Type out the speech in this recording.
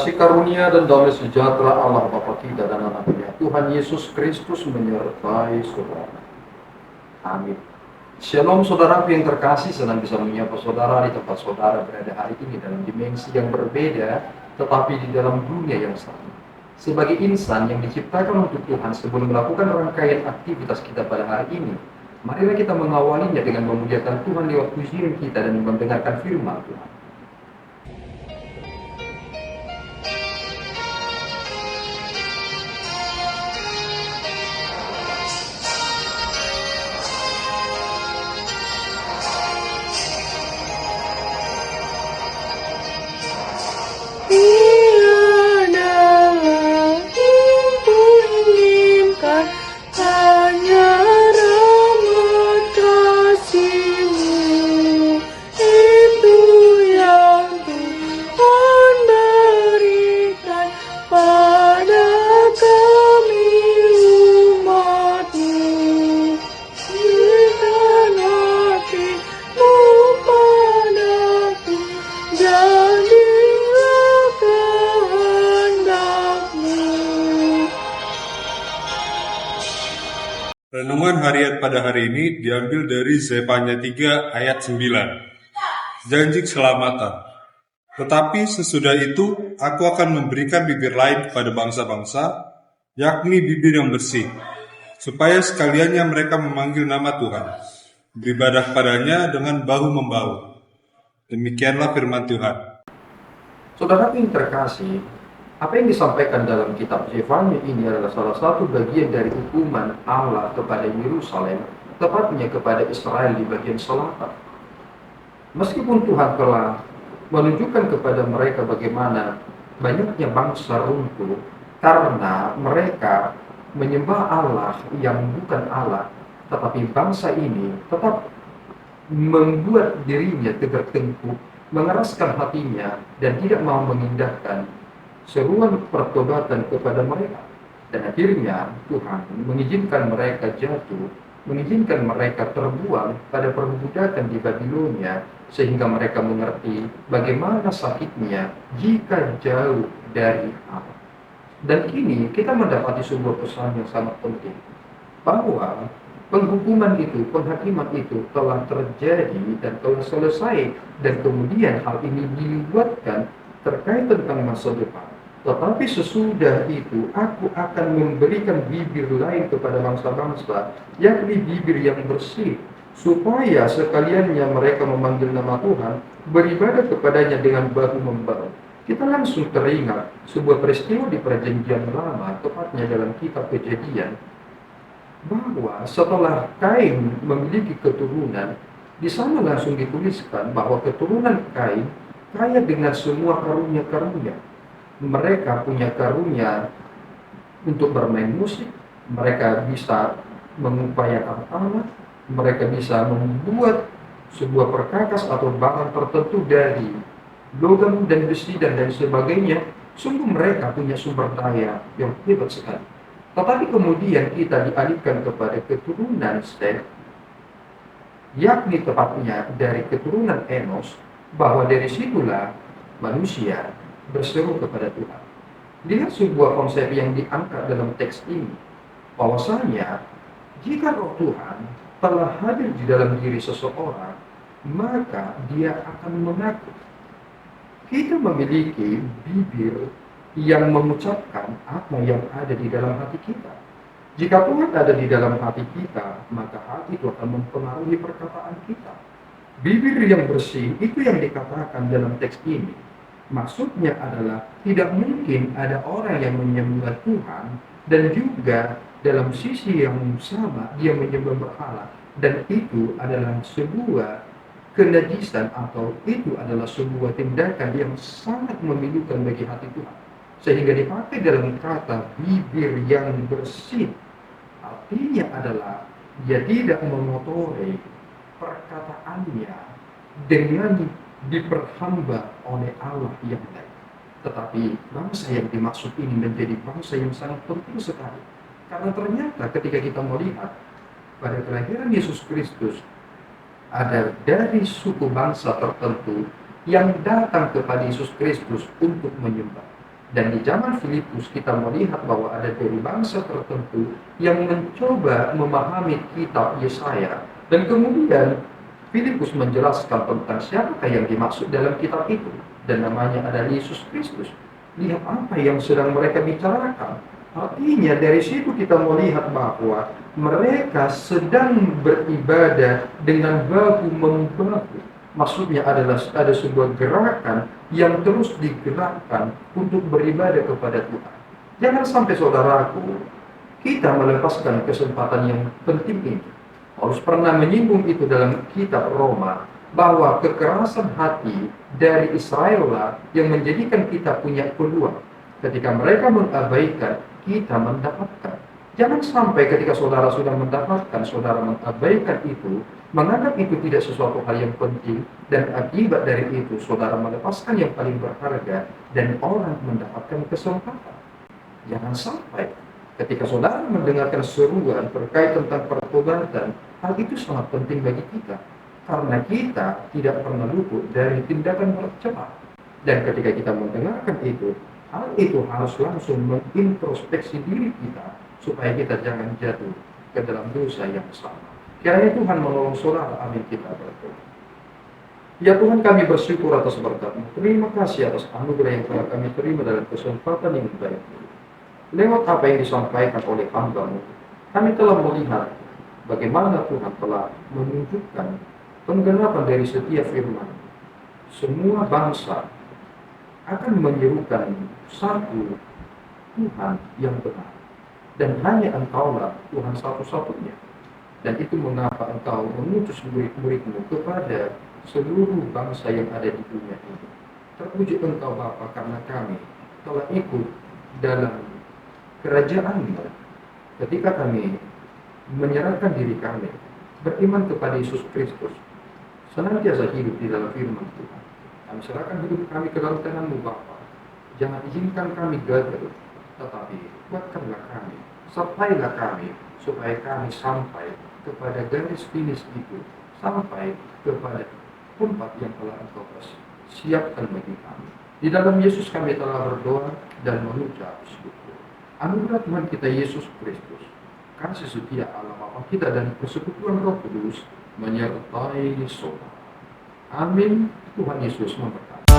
Kasih karunia dan damai sejahtera Allah Bapa kita dan Anak-Nya, Tuhan Yesus Kristus menyertai saudara. Amin. Shalom saudara yang terkasih, senang bisa menyapa saudara di tempat saudara berada hari ini dalam dimensi yang berbeda, tetapi di dalam dunia yang sama. Sebagai insan yang diciptakan untuk Tuhan, sebelum melakukan rangkaian aktivitas kita pada hari ini, marilah kita mengawalinya dengan memuliakan Tuhan lewat pujian kita dan mendengarkan firman Tuhan. Renungan harian pada hari ini diambil dari Zefanya 3 ayat 9. Janji keselamatan. Tetapi sesudah itu aku akan memberikan bibir lain kepada bangsa-bangsa, yakni bibir yang bersih, supaya sekaliannya mereka memanggil nama Tuhan, beribadah padanya dengan bahu-membahu. Demikianlah firman Tuhan. Saudara yang terkasih, apa yang disampaikan dalam kitab Zefanya ini adalah salah satu bagian dari hukuman Allah kepada Yerusalem, tepatnya kepada Israel di bagian selatan. Meskipun Tuhan telah menunjukkan kepada mereka bagaimana banyaknya bangsa runtuh karena mereka menyembah Allah yang bukan Allah, tetapi bangsa ini tetap membuat dirinya tegar tengkuk, mengeraskan hatinya, dan tidak mau mengindahkan seruan pertobatan kepada mereka. Dan akhirnya Tuhan mengizinkan mereka jatuh, mengizinkan mereka terbuang pada perbudakan di Babilonia, sehingga mereka mengerti bagaimana sakitnya jika jauh dari Allah. Dan kini kita mendapati sebuah pesan yang sangat penting, bahwa penghukuman itu, penghakiman itu telah terjadi dan telah selesai, dan kemudian hal ini dibuatkan terkait tentang masa depan. Tetapi sesudah itu aku akan memberikan bibir lain kepada bangsa-bangsa, yakni bibir yang bersih, supaya sekaliannya mereka memanggil nama Tuhan, beribadah kepadanya dengan bahu-membahu. Kita langsung teringat sebuah peristiwa di Perjanjian Lama, tepatnya dalam kitab Kejadian, bahwa setelah Kain memiliki keturunan, di sana langsung dituliskan bahwa keturunan Kain kaya dengan semua karunia-karunia. Mereka punya karunia untuk bermain musik, mereka bisa mengupayakan anak, mereka bisa membuat sebuah perkakas atau barang tertentu dari logam dan besi dan lain sebagainya. Sungguh mereka punya sumber daya yang hebat sekali. Tetapi kemudian kita dialihkan kepada keturunan Set, yakni tepatnya dari keturunan Enos, bahwa dari situlah manusia berseru kepada Tuhan. Lihat sebuah konsep yang diangkat dalam teks ini, bahwasanya jika roh Tuhan telah hadir di dalam diri seseorang, maka dia akan mengaku. Kita memiliki bibir yang mengucapkan apa yang ada di dalam hati kita. Jika Tuhan ada di dalam hati kita, maka hati itu akan mempengaruhi perkataan kita. Bibir yang bersih itu yang dikatakan dalam teks ini. Maksudnya adalah tidak mungkin ada orang yang menyembah Tuhan dan juga dalam sisi yang sama dia menyembah berhala, dan itu adalah sebuah kenajisan atau itu adalah sebuah tindakan yang sangat memilukan bagi hati Tuhan, sehingga dipakai dalam kata bibir yang bersih. Artinya adalah dia tidak mengotori perkataannya dengan diperhamba oleh Allah yang baik. Tetapi bangsa yang dimaksud ini menjadi bangsa yang sangat penting sekali, karena ternyata ketika kita melihat pada kelahiran Yesus Kristus, ada dari suku bangsa tertentu yang datang kepada Yesus Kristus untuk menyembah. Dan di zaman Filipus kita melihat bahwa ada dari bangsa tertentu yang mencoba memahami kitab Yesaya. Dan kemudian Filipus menjelaskan tentang siapakah yang dimaksud dalam kitab itu. Dan namanya adalah Yesus Kristus. Lihat apa yang sedang mereka bicarakan. Artinya dari situ kita melihat bahwa mereka sedang beribadah dengan bahu-membahu. Maksudnya adalah ada sebuah gerakan yang terus digerakkan untuk beribadah kepada Tuhan. Jangan sampai saudaraku, kita melepaskan kesempatan yang penting ini. Paulus pernah menyinggung itu dalam kitab Roma, bahwa kekerasan hati dari Israel lah yang menjadikan kita punya peluang. Ketika mereka mengabaikan, kita mendapatkan. Jangan sampai ketika saudara sudah mendapatkan, saudara mengabaikan itu, menganggap itu tidak sesuatu hal yang penting, dan akibat dari itu saudara melepaskan yang paling berharga, dan orang mendapatkan kesempatan. Jangan sampai ketika saudara mendengarkan seruan terkait tentang pertobatan, hal itu sangat penting bagi kita, karena kita tidak pernah luput dari tindakan bercepat. Dan ketika kita mendengarkan itu, hal itu harus langsung mengintrospeksi diri kita, supaya kita jangan jatuh ke dalam dosa yang sama. Kiranya Tuhan menolong saudara. Amin. Kita berdoa. Ya Tuhan, kami bersyukur atas berkat-Mu. Terima kasih atas anugerah yang telah kami terima dalam kesempatan yang baik ini. Lewat apa yang disampaikan oleh hamba-Mu, kami telah melihat bagaimana Tuhan telah menunjukkan penggenapan dari setiap firman. Semua bangsa akan menyerukan satu Tuhan yang benar. Dan hanya Engkaulah Tuhan satu-satunya. Dan itu mengapa Engkau mengutus murid-murid-Mu kepada seluruh bangsa yang ada di dunia ini. Terpuji Engkau Bapa, karena kami telah ikut dalam kerajaan-Mu. Ketika kami menyerahkan diri kami, beriman kepada Yesus Kristus, senantiasa hidup di dalam firman Tuhan. Kami serahkan hidup kami ke dalam tangan-Mu Bapa. Jangan izinkan kami gagal, tetapi kuatkanlah kami, sertailah kami, supaya kami sampai kepada garis finish itu, sampai kepada tempat yang telah Engkau siapkan bagi kami. Di dalam Yesus kami telah berdoa dan mengucap syukur. Anugerah Tuhan kita Yesus Kristus, kasih setia Allah Bapa kita dan persekutuan Roh Kudus menyertai saudara. Amin. Tuhan Yesus memberkati.